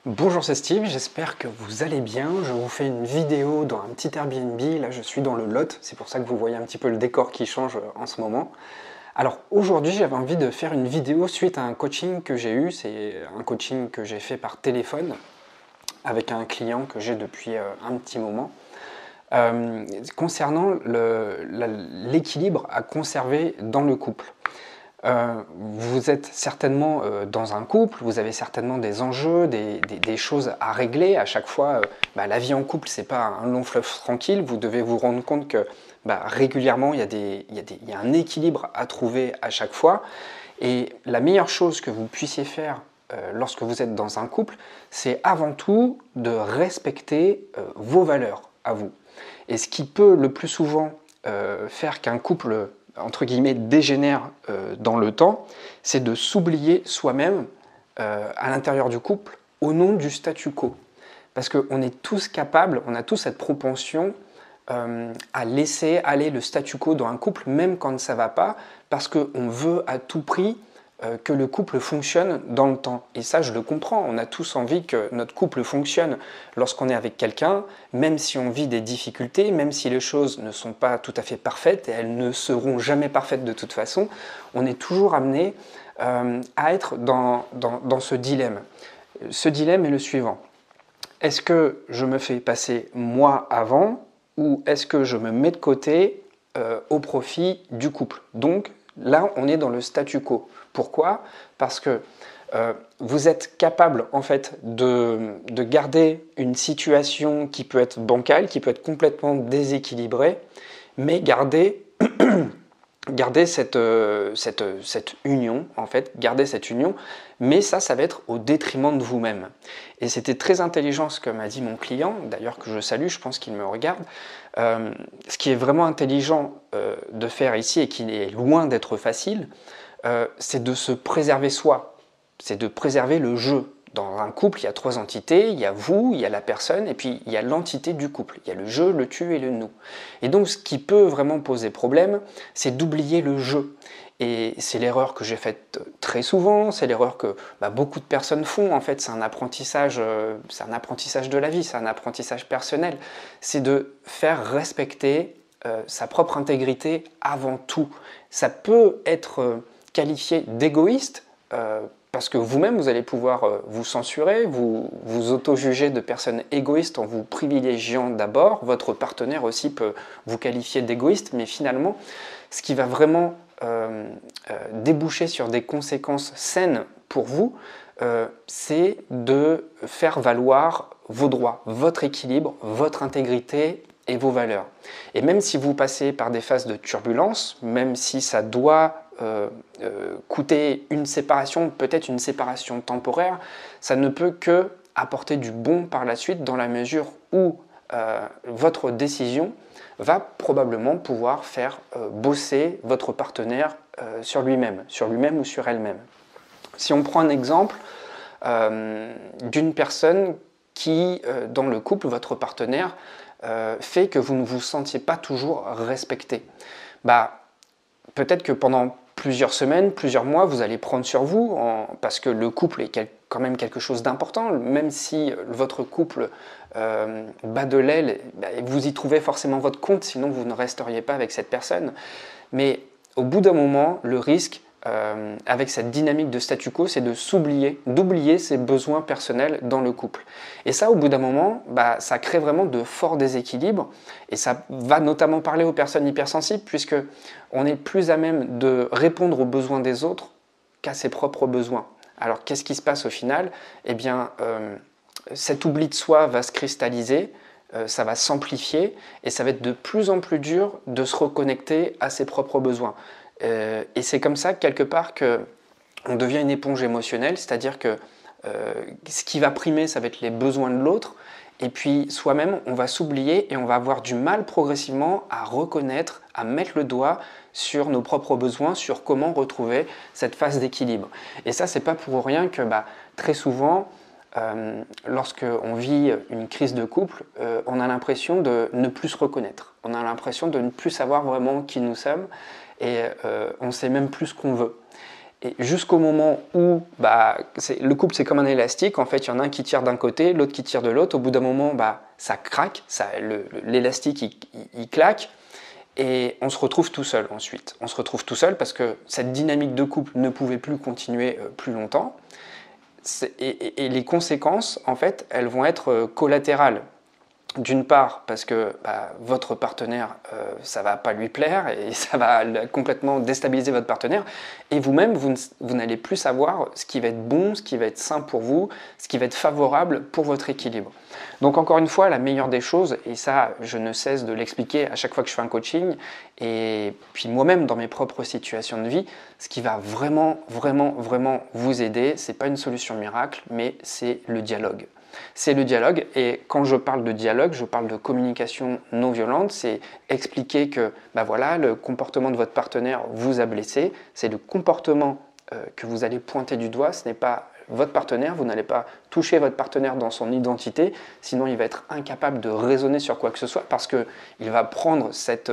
Bonjour, c'est Steve, j'espère que vous allez bien. Je vous fais une vidéo dans un petit Airbnb. Là, je suis dans le Lot, c'est pour ça que vous voyez un petit peu le décor qui change en ce moment. Alors aujourd'hui, j'avais envie de faire une vidéo suite à un coaching que j'ai eu. C'est un coaching que j'ai fait par téléphone avec un client que j'ai depuis un petit moment. Concernant l'équilibre à conserver dans le couple. Vous êtes certainement dans un couple, vous avez certainement des enjeux, des choses à régler. À chaque fois, la vie en couple, c'est pas un long fleuve tranquille. Vous devez vous rendre compte que régulièrement, il y a un équilibre à trouver à chaque fois. Et la meilleure chose que vous puissiez faire lorsque vous êtes dans un couple, c'est avant tout de respecter vos valeurs à vous. Et ce qui peut le plus souvent faire qu'un couple entre guillemets dégénère dans le temps, c'est de s'oublier soi-même à l'intérieur du couple au nom du statu quo. Parce qu'on est tous capables, on a tous cette propension à laisser aller le statu quo dans un couple, même quand ça ne va pas, parce qu'on veut à tout prix que le couple fonctionne dans le temps. Et ça, je le comprends. On a tous envie que notre couple fonctionne lorsqu'on est avec quelqu'un, même si on vit des difficultés, même si les choses ne sont pas tout à fait parfaites, et elles ne seront jamais parfaites de toute façon, on est toujours amené à être dans ce dilemme. Ce dilemme est le suivant. Est-ce que je me fais passer moi avant, ou est-ce que je me mets de côté au profit du couple? Donc, là, on est dans le statu quo. Pourquoi? Parce que vous êtes capable en fait de garder une situation qui peut être bancale, qui peut être complètement déséquilibrée, mais garder cette union, en fait, garder cette union, mais ça va être au détriment de vous-même. Et c'était très intelligent ce que m'a dit mon client, d'ailleurs que je salue, je pense qu'il me regarde. Ce qui est vraiment intelligent de faire ici et qui est loin d'être facile, c'est de se préserver soi, c'est de préserver le jeu. Dans un couple, il y a trois entités, il y a vous, il y a la personne, et puis il y a l'entité du couple. Il y a le je, le tu et le nous. Et donc ce qui peut vraiment poser problème, c'est d'oublier le je. Et c'est l'erreur que j'ai faite très souvent, c'est l'erreur que beaucoup de personnes font. En fait, c'est un apprentissage de la vie, c'est un apprentissage personnel. C'est de faire respecter sa propre intégrité avant tout. Ça peut être qualifié d'égoïste, parce que vous-même, vous allez pouvoir vous censurer, vous auto-juger de personnes égoïstes en vous privilégiant d'abord. Votre partenaire aussi peut vous qualifier d'égoïste, mais finalement, ce qui va vraiment déboucher sur des conséquences saines pour vous, c'est de faire valoir vos droits, votre équilibre, votre intégrité et vos valeurs. Et même si vous passez par des phases de turbulence, même si ça doit coûter une séparation, peut-être une séparation temporaire, ça ne peut que apporter du bon par la suite dans la mesure où votre décision va probablement pouvoir faire bosser votre partenaire sur lui-même ou sur elle-même. Si on prend un exemple d'une personne qui, dans le couple, votre partenaire, fait que vous ne vous sentiez pas toujours respecté. Peut-être que pendant plusieurs semaines, plusieurs mois, vous allez prendre sur vous, parce que le couple est quand même quelque chose d'important, même si votre couple bat de l'aile, vous y trouvez forcément votre compte, sinon vous ne resteriez pas avec cette personne. Mais au bout d'un moment, le risque, avec cette dynamique de statu quo, c'est de d'oublier ses besoins personnels dans le couple. Et ça, au bout d'un moment, ça crée vraiment de forts déséquilibres, et ça va notamment parler aux personnes hypersensibles, puisque on est plus à même de répondre aux besoins des autres qu'à ses propres besoins. Alors, qu'est-ce qui se passe au final? Eh bien, cet oubli de soi va se cristalliser, ça va s'amplifier, et ça va être de plus en plus dur de se reconnecter à ses propres besoins. Et c'est comme ça, quelque part, qu'on devient une éponge émotionnelle, c'est-à-dire que ce qui va primer, ça va être les besoins de l'autre, et puis soi-même, on va s'oublier et on va avoir du mal progressivement à reconnaître, à mettre le doigt sur nos propres besoins, sur comment retrouver cette phase d'équilibre. Et ça, c'est pas pour rien que très souvent, lorsqu'on vit une crise de couple, on a l'impression de ne plus se reconnaître. On a l'impression de ne plus savoir vraiment qui nous sommes, et on ne sait même plus ce qu'on veut. Et jusqu'au moment où le couple c'est comme un élastique, en fait il y en a un qui tire d'un côté, l'autre qui tire de l'autre, au bout d'un moment ça craque, l'élastique il claque et on se retrouve tout seul ensuite. On se retrouve tout seul parce que cette dynamique de couple ne pouvait plus continuer plus longtemps et les conséquences en fait elles vont être collatérales. D'une part, parce que votre partenaire, ça ne va pas lui plaire et ça va complètement déstabiliser votre partenaire. Et vous-même, vous n'allez plus savoir ce qui va être bon, ce qui va être sain pour vous, ce qui va être favorable pour votre équilibre. Donc encore une fois, la meilleure des choses, et ça, je ne cesse de l'expliquer à chaque fois que je fais un coaching, et puis moi-même dans mes propres situations de vie, ce qui va vraiment, vraiment, vraiment vous aider, ce n'est pas une solution miracle, mais c'est le dialogue. C'est le dialogue, et quand je parle de dialogue, je parle de communication non violente, c'est expliquer que voilà, le comportement de votre partenaire vous a blessé, c'est le comportement que vous allez pointer du doigt, ce n'est pas votre partenaire, vous n'allez pas toucher votre partenaire dans son identité, sinon il va être incapable de raisonner sur quoi que ce soit, parce qu'il va prendre cette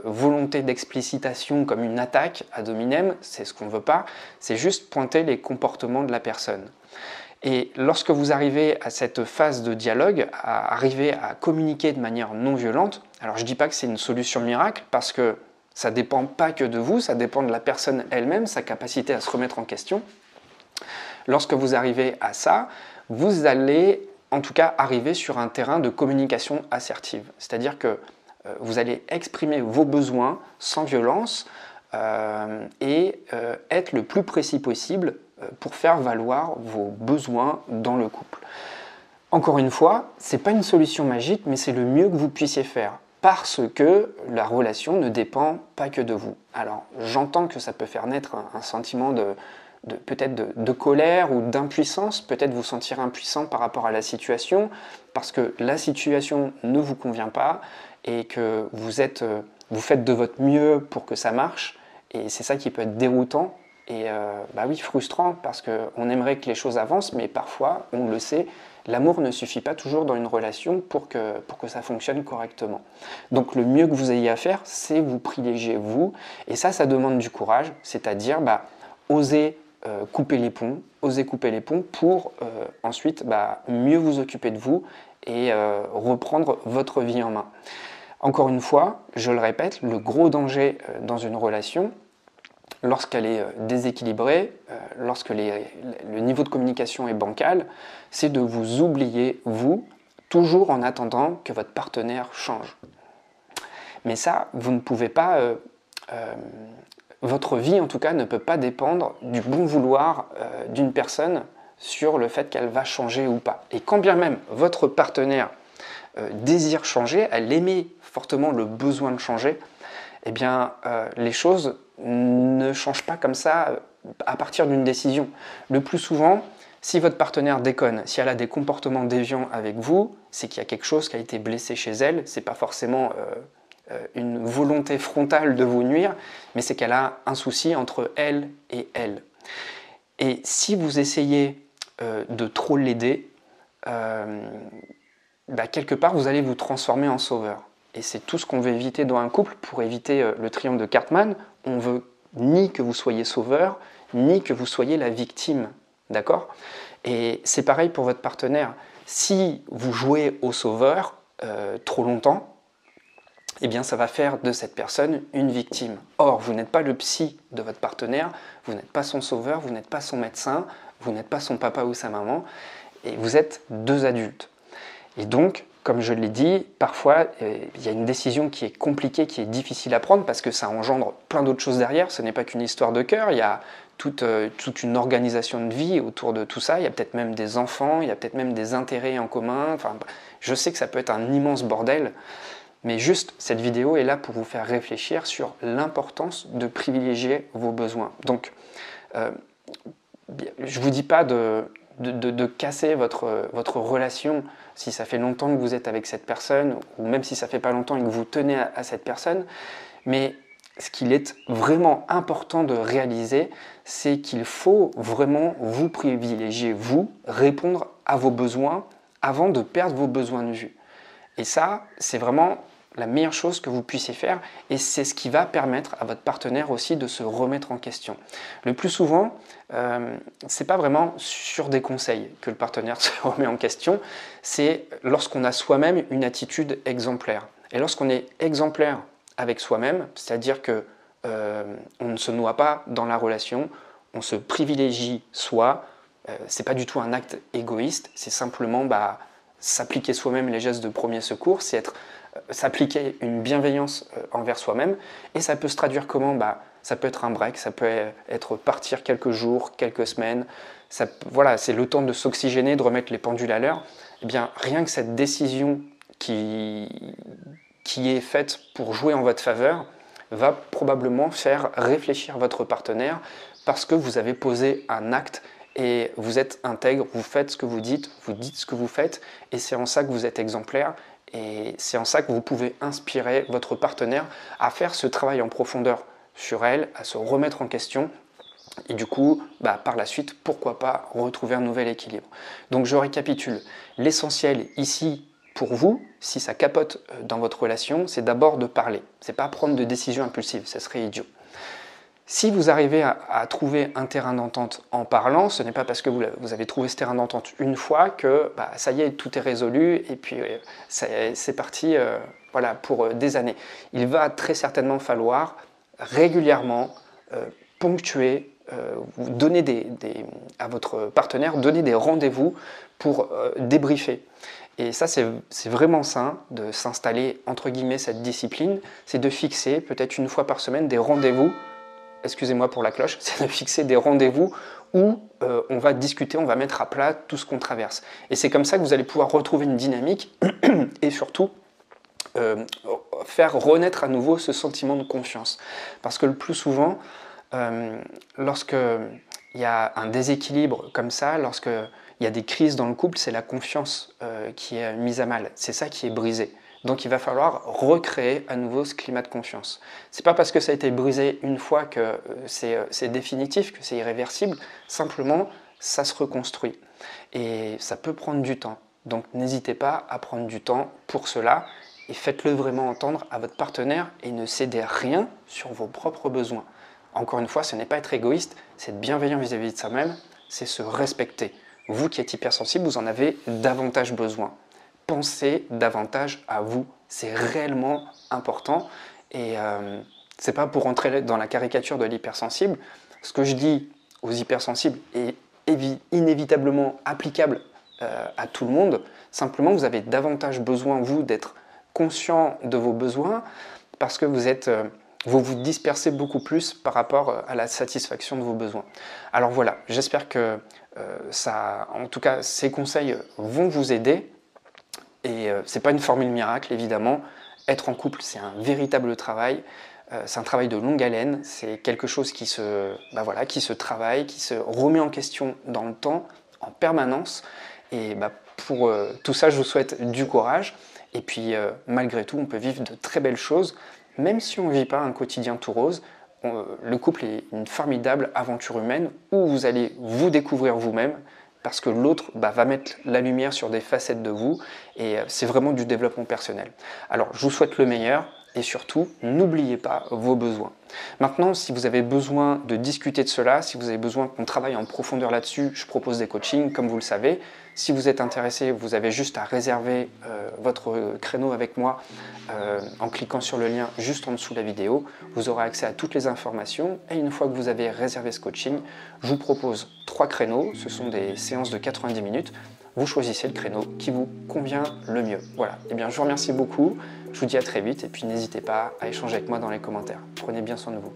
volonté d'explicitation comme une attaque ad hominem, c'est ce qu'on ne veut pas, c'est juste pointer les comportements de la personne. Et lorsque vous arrivez à cette phase de dialogue, à arriver à communiquer de manière non violente, alors je ne dis pas que c'est une solution miracle, parce que ça ne dépend pas que de vous, ça dépend de la personne elle-même, sa capacité à se remettre en question. Lorsque vous arrivez à ça, vous allez en tout cas arriver sur un terrain de communication assertive. C'est-à-dire que vous allez exprimer vos besoins sans violence et être le plus précis possible pour faire valoir vos besoins dans le couple. Encore une fois, ce n'est pas une solution magique, mais c'est le mieux que vous puissiez faire, parce que la relation ne dépend pas que de vous. Alors, j'entends que ça peut faire naître un sentiment peut-être de colère ou d'impuissance, peut-être vous sentir impuissant par rapport à la situation, parce que la situation ne vous convient pas et que vous faites de votre mieux pour que ça marche, et c'est ça qui peut être déroutant. Et oui, frustrant, parce qu'on aimerait que les choses avancent, mais parfois, on le sait, l'amour ne suffit pas toujours dans une relation pour que ça fonctionne correctement. Donc le mieux que vous ayez à faire, c'est vous privilégier vous, et ça demande du courage, c'est-à-dire oser couper les ponts, pour ensuite mieux vous occuper de vous et reprendre votre vie en main. Encore une fois, je le répète, le gros danger dans une relation, lorsqu'elle est déséquilibrée, lorsque le niveau de communication est bancal, c'est de vous oublier, vous, toujours en attendant que votre partenaire change. Mais ça, vous ne pouvez pas... votre vie, en tout cas, ne peut pas dépendre du bon vouloir d'une personne sur le fait qu'elle va changer ou pas. Et quand bien même votre partenaire désire changer, elle émet fortement le besoin de changer, eh bien, les choses ne changent pas comme ça à partir d'une décision. Le plus souvent, si votre partenaire déconne, si elle a des comportements déviants avec vous, c'est qu'il y a quelque chose qui a été blessé chez elle, c'est pas forcément une volonté frontale de vous nuire, mais c'est qu'elle a un souci entre elle et elle. Et si vous essayez de trop l'aider, quelque part vous allez vous transformer en sauveur. Et c'est tout ce qu'on veut éviter dans un couple. Pour éviter le triangle de Cartman, on veut ni que vous soyez sauveur, ni que vous soyez la victime. D'accord ? Et c'est pareil pour votre partenaire. Si vous jouez au sauveur trop longtemps, eh bien ça va faire de cette personne une victime. Or, vous n'êtes pas le psy de votre partenaire, vous n'êtes pas son sauveur, vous n'êtes pas son médecin, vous n'êtes pas son papa ou sa maman, et vous êtes deux adultes. Et donc, comme je l'ai dit, parfois il y a une décision qui est compliquée, qui est difficile à prendre parce que ça engendre plein d'autres choses derrière. Ce n'est pas qu'une histoire de cœur, il y a toute une organisation de vie autour de tout ça. Il y a peut-être même des enfants, il y a peut-être même des intérêts en commun. Enfin, je sais que ça peut être un immense bordel, mais juste cette vidéo est là pour vous faire réfléchir sur l'importance de privilégier vos besoins. Donc, je ne vous dis pas de casser votre relation si ça fait longtemps que vous êtes avec cette personne, ou même si ça fait pas longtemps et que vous tenez à cette personne, mais ce qu'il est vraiment important de réaliser, c'est qu'il faut vraiment vous privilégier, vous, répondre à vos besoins avant de perdre vos besoins de vue. Et ça, c'est vraiment la meilleure chose que vous puissiez faire, et c'est ce qui va permettre à votre partenaire aussi de se remettre en question. Le plus souvent, c'est pas vraiment sur des conseils que le partenaire se remet en question, c'est lorsqu'on a soi-même une attitude exemplaire. Et lorsqu'on est exemplaire avec soi-même, c'est-à-dire que on ne se noie pas dans la relation, on se privilégie soi, c'est pas du tout un acte égoïste, c'est simplement s'appliquer soi-même les gestes de premier secours, c'est s'appliquer une bienveillance envers soi-même. Et ça peut se traduire comment? Ça peut être un break, ça peut être partir quelques jours, quelques semaines. Voilà, c'est le temps de s'oxygéner, de remettre les pendules à l'heure. Eh bien, rien que cette décision qui est faite pour jouer en votre faveur va probablement faire réfléchir votre partenaire parce que vous avez posé un acte et vous êtes intègre, vous faites ce que vous dites ce que vous faites, et c'est en ça que vous êtes exemplaire, et c'est en ça que vous pouvez inspirer votre partenaire à faire ce travail en profondeur sur elle, à se remettre en question, et du coup, par la suite, pourquoi pas retrouver un nouvel équilibre. Donc je récapitule, l'essentiel ici pour vous, si ça capote dans votre relation, c'est d'abord de parler, c'est pas prendre de décisions impulsives, ça serait idiot. Si vous arrivez à trouver un terrain d'entente en parlant, ce n'est pas parce que vous avez trouvé ce terrain d'entente une fois que ça y est, tout est résolu et puis c'est parti voilà, pour des années. Il va très certainement falloir régulièrement ponctuer, donner à votre partenaire, donner des rendez-vous pour débriefer. Et ça, c'est vraiment sain de s'installer, entre guillemets, cette discipline, c'est de fixer peut-être une fois par semaine des rendez-vous. Excusez-moi pour la cloche, c'est de fixer des rendez-vous où on va discuter, on va mettre à plat tout ce qu'on traverse. Et c'est comme ça que vous allez pouvoir retrouver une dynamique et surtout faire renaître à nouveau ce sentiment de confiance. Parce que le plus souvent, lorsqu'il y a un déséquilibre comme ça, lorsqu'il y a des crises dans le couple, c'est la confiance qui est mise à mal. C'est ça qui est brisé. Donc il va falloir recréer à nouveau ce climat de confiance. C'est pas parce que ça a été brisé une fois que c'est définitif, que c'est irréversible, simplement ça se reconstruit. Et ça peut prendre du temps. Donc n'hésitez pas à prendre du temps pour cela et faites-le vraiment entendre à votre partenaire et ne cédez rien sur vos propres besoins. Encore une fois, ce n'est pas être égoïste, c'est être bienveillant vis-à-vis de soi-même, c'est se respecter. Vous qui êtes hypersensible, vous en avez davantage besoin. Pensez davantage à vous. C'est réellement important et c'est pas pour entrer dans la caricature de l'hypersensible. Ce que je dis aux hypersensibles est inévitablement applicable à tout le monde. Simplement, vous avez davantage besoin, vous, d'être conscient de vos besoins parce que vous vous dispersez beaucoup plus par rapport à la satisfaction de vos besoins. Alors voilà, j'espère que en tout cas, ces conseils vont vous aider. Et ce n'est pas une formule miracle, évidemment. Être en couple, c'est un véritable travail. C'est un travail de longue haleine. C'est quelque chose qui se travaille, qui se remet en question dans le temps, en permanence. Et pour tout ça, je vous souhaite du courage. Et puis, malgré tout, on peut vivre de très belles choses. Même si on ne vit pas un quotidien tout rose, le couple est une formidable aventure humaine où vous allez vous découvrir vous-même, parce que l'autre va mettre la lumière sur des facettes de vous et c'est vraiment du développement personnel. Alors, je vous souhaite le meilleur et surtout, n'oubliez pas vos besoins. Maintenant, si vous avez besoin de discuter de cela, si vous avez besoin qu'on travaille en profondeur là-dessus, je propose des coachings, comme vous le savez. Si vous êtes intéressé, vous avez juste à réserver votre créneau avec moi en cliquant sur le lien juste en dessous de la vidéo. Vous aurez accès à toutes les informations et une fois que vous avez réservé ce coaching, je vous propose 3 créneaux. Ce sont des séances de 90 minutes. Vous choisissez le créneau qui vous convient le mieux. Voilà, eh bien je vous remercie beaucoup, je vous dis à très vite et puis n'hésitez pas à échanger avec moi dans les commentaires. Prenez bien soin de vous.